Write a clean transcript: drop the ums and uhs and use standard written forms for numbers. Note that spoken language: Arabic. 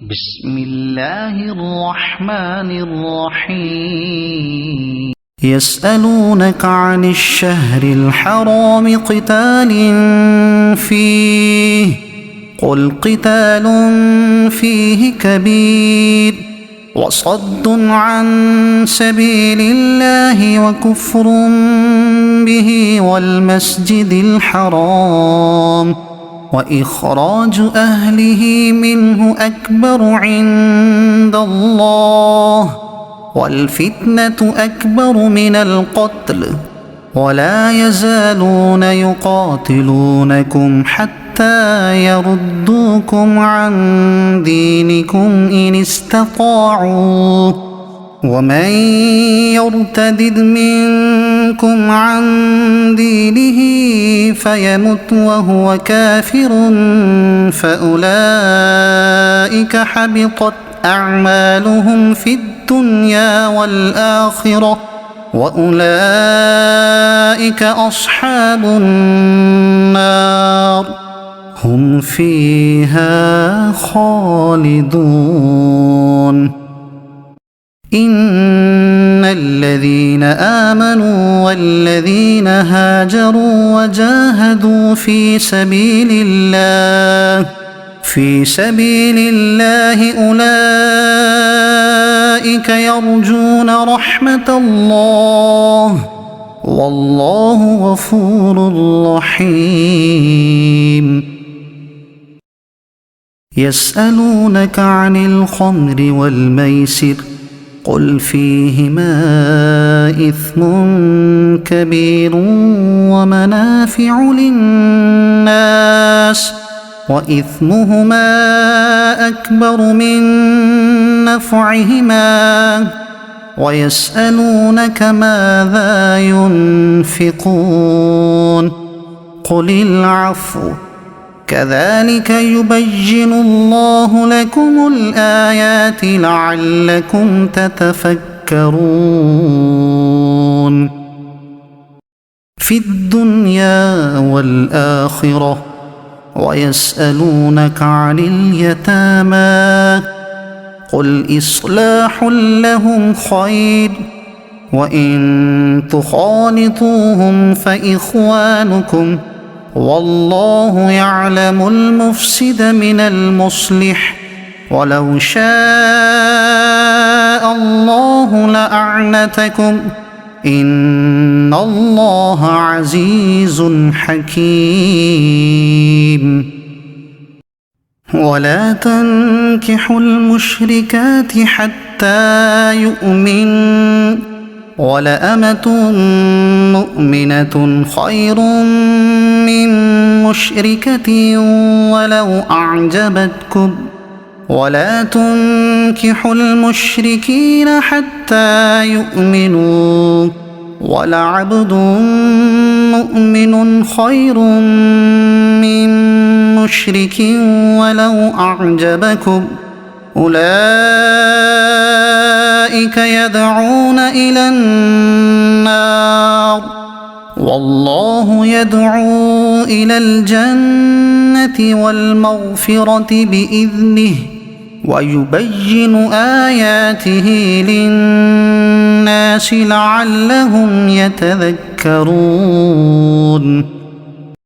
بسم الله الرحمن الرحيم يسألونك عن الشهر الحرام قتال فيه قل قتال فيه كبير وصد عن سبيل الله وكفر به والمسجد الحرام وإخراج أهله منه أكبر عند الله والفتنة أكبر من القتل ولا يزالون يقاتلونكم حتى يردوكم عن دينكم إن استطاعوا ومن يرتد منكم عن دينه فيمت وهو كافر فأولئك حبطت أعمالهم في الدنيا والآخرة وأولئك أصحاب النار هم فيها خالدون إن الذين آمنوا والذين هاجروا وجاهدوا في سبيل الله أولئك يرجون رحمة الله والله غفور رحيم يسألونك عن الخمر والميسر قل فيهما إثم كبير ومنافع للناس وإثمهما أكبر من نفعهما ويسألونك ماذا ينفقون قل العفو كذلك يبين الله لكم الآيات لعلكم تتفكرون في الدنيا والآخرة ويسألونك عن اليتامى قل إصلاح لهم خير وإن تخالطوهم فإخوانكم والله يعلم المفسد من المصلح ولو شاء الله لأعنتكم إن الله عزيز حكيم ولا تنكحوا المشركات حتى يؤمنوا ولأمة مؤمنة خير من مشركة ولو أعجبتكم ولا تنكحوا المشركين حتى يؤمنوا ولعبد مؤمن خير من مشرك ولو أعجبكم أولئك يدعون إلى النار والله يدعو إلى الجنة والمغفرة بإذنه ويبين آياته للناس لعلهم يتذكرون